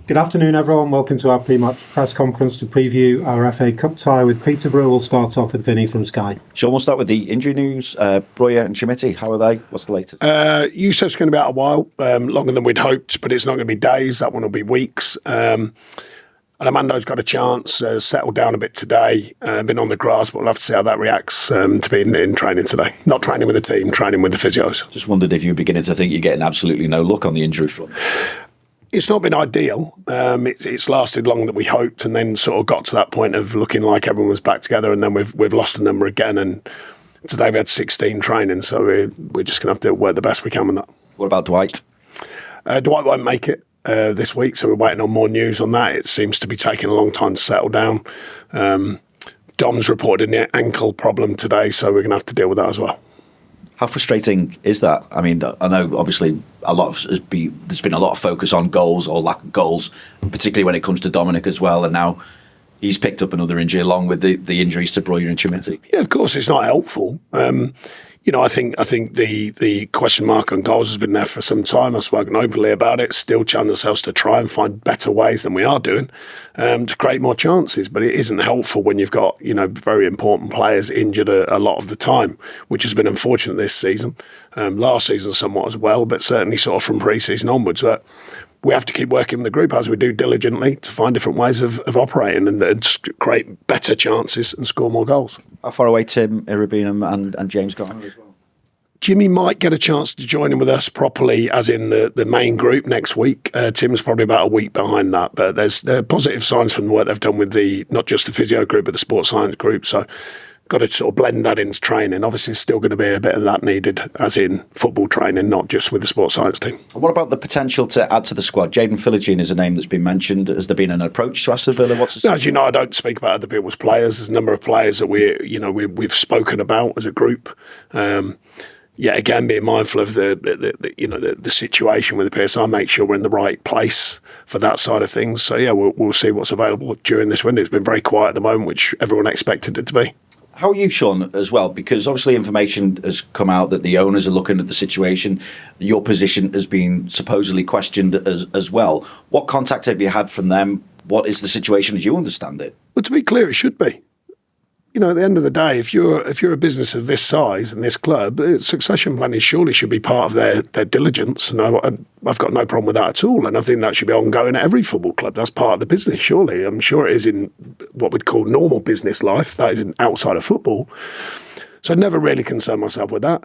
Good afternoon, everyone. Welcome to our pre-match press conference to preview our FA Cup tie with Peterborough. We'll start off with Vinny from Sky. Sean, we'll start with the injury news. Warrior and J93, how are they? What's the latest? Yusuf's going to be out a while, longer than we'd hoped, but it's not going to be days. That one will be weeks. And Amando's got a chance, settled down a bit today, been on the grass, but we'll have to see how that reacts to being in training today. Not training with the team, training with the physios. Just wondered if you're beginning to think you're getting absolutely no luck on the injury front. It's not been ideal. It's lasted longer than we hoped, and then sort of got to that point of looking like everyone was back together, and then we've lost a number again. And today we had 16 training, so we're just going to have to work the best we can with that. What about Dwight? Dwight won't make it this week, so we're waiting on more news on that. It seems to be taking a long time to settle down. Dom's reported an ankle problem today, so we're going to have to deal with that as well. How frustrating is that? I mean, I know obviously there's been a lot of focus on goals or lack of goals, particularly when it comes to Dominic as well, and now he's picked up another injury along with the injuries to Warrior and J93. Yeah, of course, it's not helpful. I think the question mark on goals has been there for some time. I've spoken openly about it. Still challenge ourselves to try and find better ways than we are doing to create more chances. But it isn't helpful when you've got very important players injured a lot of the time, which has been unfortunate this season. Last season somewhat as well, but certainly sort of from pre-season onwards. But we have to keep working with the group as we do diligently to find different ways of operating and create better chances and score more goals. How far away Tim Irabinum and James Garner as well? Jimmy might get a chance to join in with us properly, as in the main group next week. Tim's probably about a week behind that, but there are positive signs from the work they've done with not just the physio group, but the sports science group. So got to sort of blend that into training. Obviously, there's still going to be a bit of that needed, as in football training, not just with the sports science team. What about the potential to add to the squad? Jaden Philogene is a name that's been mentioned. Has there been an approach to Aston Villa? As you know, I don't speak about other people's players. There's a number of players that we've spoken about as a group. Again, being mindful of the situation with the PSR, make sure we're in the right place for that side of things. So we'll see what's available during this window. It's been very quiet at the moment, which everyone expected it to be. How are you, Sean, as well? Because obviously information has come out that the owners are looking at the situation. Your position has been supposedly questioned as well. What contact have you had from them? What is the situation as you understand it? Well, to be clear, it should be. At the end of the day, if you're a business of this size and this club, succession planning surely should be part of their diligence. And I've got no problem with that at all. And I think that should be ongoing at every football club. That's part of the business, surely. I'm sure it is in what we'd call normal business life. That is outside of football. So I never really concern myself with that.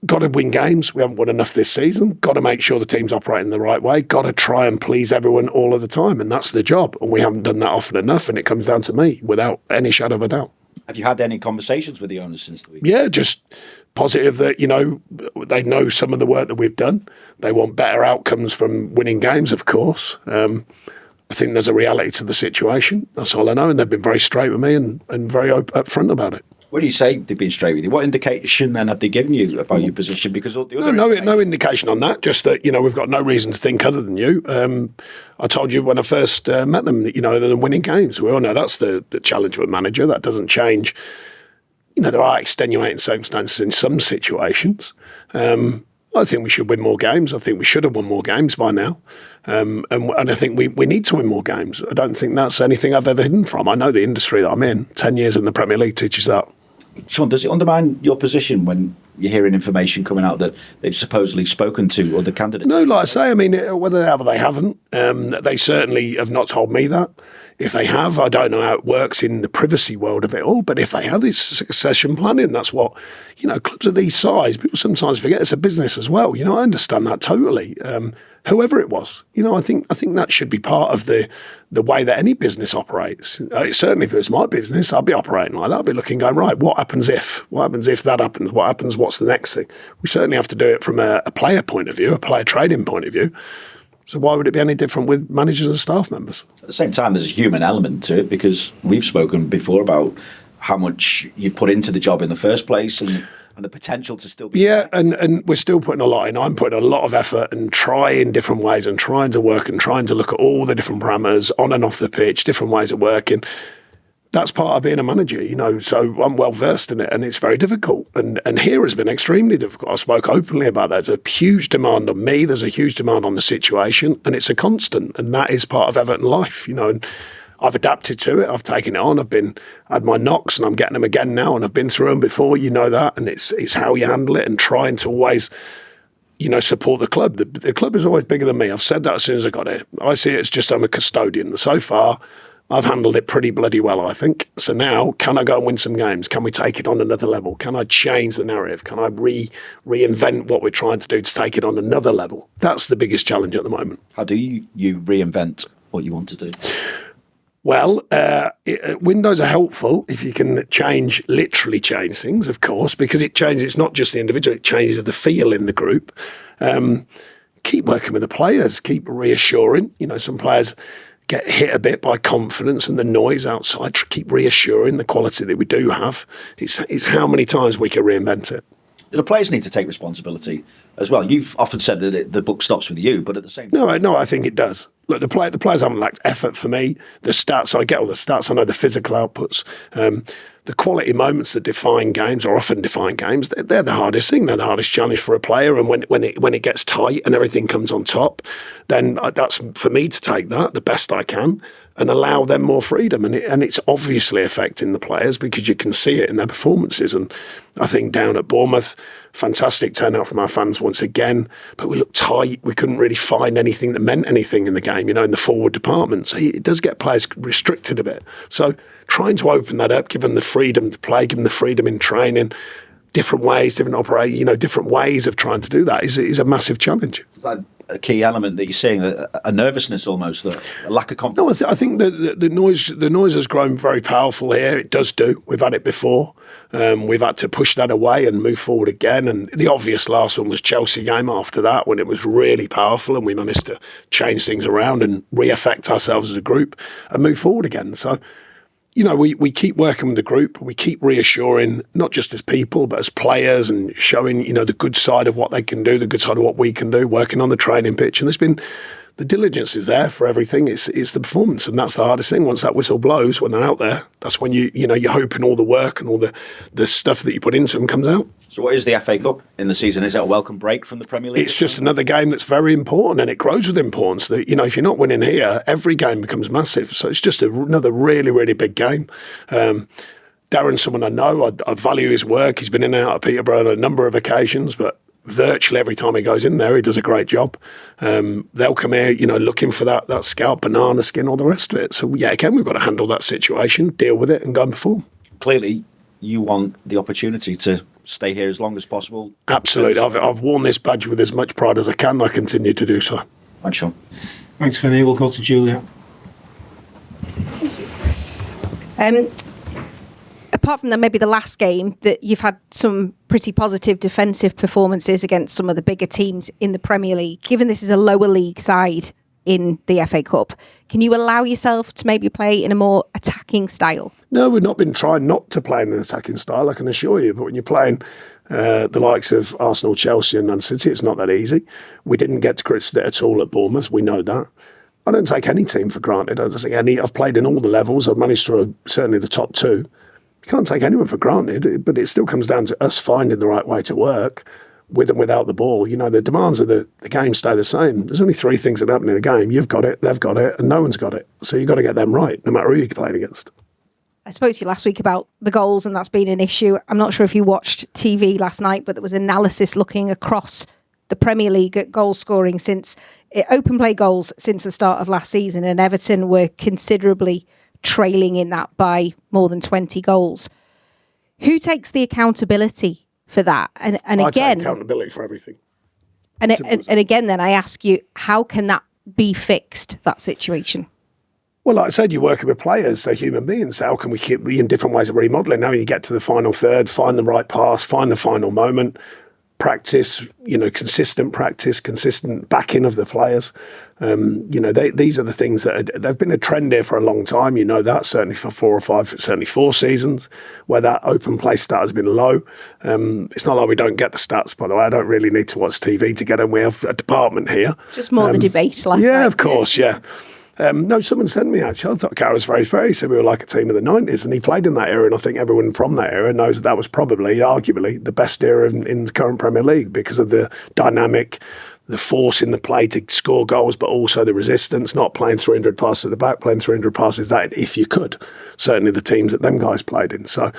Got to win games. We haven't won enough this season. Got to make sure the team's operating the right way. Got to try and please everyone all of the time. And that's the job. And we haven't done that often enough. And it comes down to me without any shadow of a doubt. Have you had any conversations with the owners since the week? Yeah, just positive that, they know some of the work that we've done. They want better outcomes from winning games, of course. I think there's a reality to the situation. That's all I know. And they've been very straight with me and very upfront about it. When you say they've been straight with you, what indication then have they given you about your position? Because all the other no indication on that. Just that we've got no reason to think other than you. I told you when I first met them, they're winning games. We all know that's the challenge of a manager. That doesn't change. There are extenuating circumstances in some situations. I think we should win more games. I think we should have won more games by now. And I think we need to win more games. I don't think that's anything I've ever hidden from. I know the industry that I'm in. 10 years in the Premier League teaches that. Sean, does it undermine your position when you're hearing information coming out that they've supposedly spoken to other candidates? No, like I say, whether they have or they haven't, they certainly have not told me that. If they have, I don't know how it works in the privacy world of it all, but if they have, it's succession planning. That's what, clubs of these size, people sometimes forget it's a business as well. I understand that totally. Whoever it was, I think that should be part of the way that any business operates. Certainly if it was my business, I'd be operating like that. I'd be looking, going, right, what happens if? What happens if that happens? What happens? What's the next thing? We certainly have to do it from a player point of view, a player trading point of view. So why would it be any different with managers and staff members? At the same time, there's a human element to it because we've spoken before about how much you've put into the job in the first place and the potential to still be... Yeah, and we're still putting a lot in. I'm putting a lot of effort and trying different ways and trying to work and trying to look at all the different parameters on and off the pitch, different ways of working. that's part of being a manager, so I'm well versed in it, and it's very difficult. And here has been extremely difficult. I spoke openly about that. There's a huge demand on me. There's a huge demand on the situation, and it's a constant. And that is part of Everton life, and I've adapted to it. I've taken it on. Had my knocks, and I'm getting them again now. And I've been through them before, that. And it's how you handle it and trying to always, support the club. The club is always bigger than me. I've said that as soon as I got here. I see it as just I'm a custodian. So far, I've handled it pretty bloody well, I think. So now, can I go and win some games? Can we take it on another level? Can I change the narrative? Can I reinvent what we're trying to do to take it on another level? That's the biggest challenge at the moment. How do you reinvent what you want to do? Well, windows are helpful if you can literally change things, of course, because it changes. It's not just the individual, it changes the feel in the group. Keep working with the players, keep reassuring. Some players get hit a bit by confidence and the noise outside. Keep reassuring the quality that we do have. It's how many times we can reinvent it. The players need to take responsibility as well. You've often said that the buck stops with you, but at the same time... No, I think it does. Look, the players haven't lacked effort for me. The stats, I get all the stats. I know the physical outputs. The quality moments that define games, or often define games, they're the hardest thing. They're the hardest challenge for a player. And when it gets tight and everything comes on top, then that's for me to take that the best I can and allow them more freedom. And it's obviously affecting the players because you can see it in their performances. And I think down at Bournemouth, fantastic turnout from our fans once again, but we looked tight. We couldn't really find anything that meant anything in the game, in the forward department. So it does get players restricted a bit. So trying to open that up, give them the freedom to play, give them the freedom in training, different ways, different ways of trying to do that is a massive challenge. Is that a key element that you're seeing, a nervousness almost, a lack of confidence? No, I think the noise has grown very powerful here. It does do. We've had it before. We've had to push that away and move forward again. And the obvious last one was Chelsea game after that, when it was really powerful and we managed to change things around and re-affect ourselves as a group and move forward again. So, we keep working with the group. We keep reassuring, not just as people, but as players, and showing, the good side of what they can do, the good side of what we can do, working on the training pitch. And the diligence is there for everything. It's the performance, and that's the hardest thing. Once that whistle blows, when they're out there, that's when you're hoping all the work and all the stuff that you put into them comes out. So what is the FA Cup in the season? Is it a welcome break from the Premier League? It's just another game that's very important, and it grows with importance. That if you're not winning here, every game becomes massive. So it's just another really, really big game. Darren's someone I know. I value his work. He's been in and out of Peterborough on a number of occasions, but virtually every time he goes in there, he does a great job. They'll come here, looking for that scalp, banana skin, all the rest of it. So again, we've got to handle that situation, deal with it, and go and perform. Clearly, you want the opportunity to stay here as long as possible. Absolutely. I've worn this badge with as much pride as I can. I continue to do so. Thanks, Sean. Thanks, Vinny. We'll go to Julia. Apart from maybe the last game, that you've had some pretty positive defensive performances against some of the bigger teams in the Premier League. Given this is a lower league side in the FA Cup, can you allow yourself to maybe play in a more attacking style? No, we've not been trying not to play in an attacking style, I can assure you. But when you're playing the likes of Arsenal, Chelsea and Man City, it's not that easy. We didn't get to grips with it at all at Bournemouth. We know that. I don't take any team for granted. I don't think I've played in all the levels. I've managed to certainly the top two. You can't take anyone for granted, but it still comes down to us finding the right way to work with and without the ball. The demands of the game stay the same. There's only three things that happen in a game. You've got it, they've got it, and no one's got it. So you've got to get them right, no matter who you're playing against. I spoke to you last week about the goals, and that's been an issue. I'm not sure if you watched TV last night, but there was analysis looking across the Premier League at goal scoring since open play goals since the start of last season, and Everton were considerably trailing in that by more than 20 goals. Who takes the accountability for that? And I again, take accountability for everything. And again, then I ask you, how can that be fixed, that situation? Well, like I said, you're working with players, they're human beings. How can we keep in different ways of remodelling? Now you get to the final third, find the right pass, find the final moment, practice, consistent practice, consistent backing of the players. These are the things that they've been a trend here for a long time. That certainly for 4 or 5, certainly 4 seasons, where that open play stat has been low. It's not like we don't get the stats, by the way. I don't really need to watch TV to get them. We have a department here. Just more the debate last night. Yeah, of course, yeah. No, someone sent me actually. I thought Carr was very fair. He said we were like a team of the 90s, and he played in that era. And I think everyone from that era knows that was probably, arguably, the best era in the current Premier League because of the dynamic, the force in the play to score goals, but also the resistance, not playing 300 passes at the back, playing 300 passes that if you could. Certainly the teams that them guys played in. So,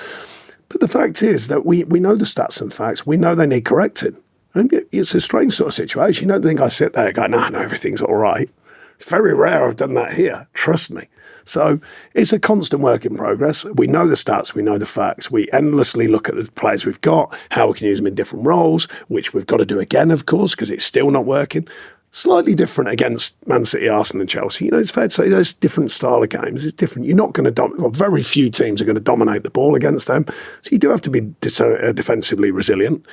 but the fact is that we know the stats and facts. We know they need correcting. And it's a strange sort of situation. You don't think I sit there going, no, everything's all right. It's very rare I've done that here, trust me. So it's a constant work in progress. We know the stats, we know the facts. We endlessly look at the players we've got, how we can use them in different roles, which we've got to do again, of course, because it's still not working. Slightly different against Man City, Arsenal and Chelsea. It's fair to say there's different style of games. It's different. You're not going to, very few teams are going to dominate the ball against them. So you do have to be defensively resilient.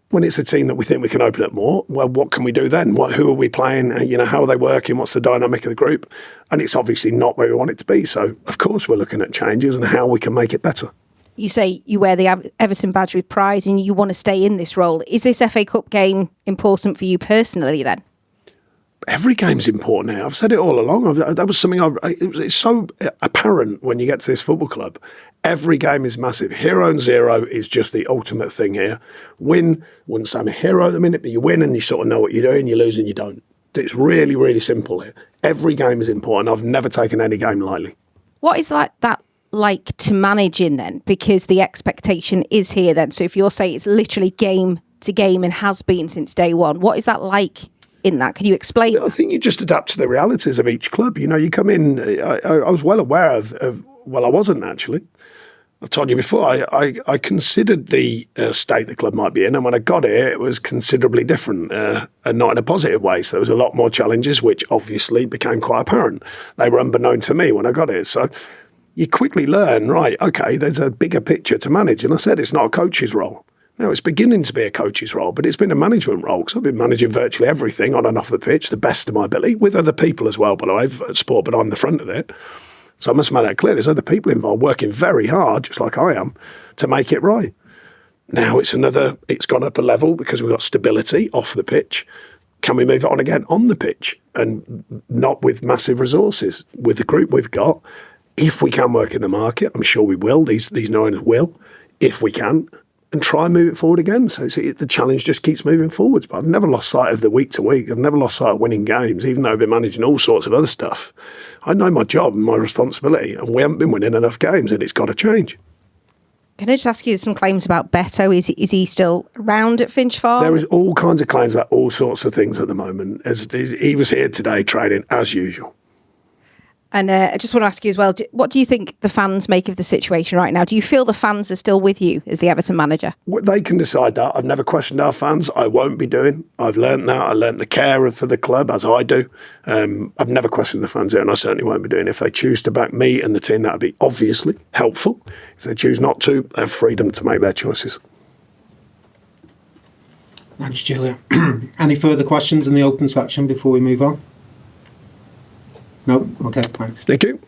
When it's a team that we think we can open up more, well, what can we do then? Who are we playing? How are they working? What's the dynamic of the group? And it's obviously not where we want it to be. So, of course, we're looking at changes and how we can make it better. You say you wear the Everton badge with pride and you want to stay in this role. Is this FA Cup game important for you personally then? Every game's important now. I've said it all along. That was something it's so apparent when you get to this football club. Every game is massive. Hero and zero is just the ultimate thing here. Wouldn't say I'm a hero at the minute, but you win and you sort of know what you're doing. You lose and you don't. It's really, really simple here. Every game is important. I've never taken any game lightly. What is that like to manage in then? Because the expectation is here then. So if you're saying it's literally game to game and has been since day one, what is that like in that? Can you explain? I think you just adapt to the realities of each club. You come in, I was well aware of I wasn't actually. I've told you before, I considered the state the club might be in, and when I got here, it was considerably different, and not in a positive way. So there was a lot more challenges, which obviously became quite apparent. They were unbeknown to me when I got here. So you quickly learn, right, okay, there's a bigger picture to manage. And I said it's not a coach's role. Now, it's beginning to be a coach's role, but it's been a management role because I've been managing virtually everything on and off the pitch, the best of my ability, with other people as well, by the way, at sport, but I'm the front of it. So I must make that clear. There's other people involved working very hard, just like I am, to make it right. Now it's gone up a level because we've got stability off the pitch. Can we move it on again on the pitch and not with massive resources? With the group we've got, if we can work in the market, I'm sure we will. These owners will, if we can, and try and move it forward again. So the challenge just keeps moving forwards. But I've never lost sight of the week to week. I've never lost sight of winning games, even though I've been managing all sorts of other stuff. I know my job and my responsibility, and we haven't been winning enough games, and it's got to change. Can I just ask you some claims about Beto? Is he still around at Finch Farm? There is all kinds of claims about all sorts of things at the moment. He was here today training as usual. And I just want to ask you as well, what do you think the fans make of the situation right now? Do you feel the fans are still with you as the Everton manager? They can decide that. I've never questioned our fans. I won't be doing. I've learnt that. I learnt the care for the club, as I do. I've never questioned the fans here, and I certainly won't be doing. If they choose to back me and the team, that would be obviously helpful. If they choose not to, they have freedom to make their choices. Thanks, Julia. Any further questions in the open section before we move on? No? Okay, thanks. Thank you.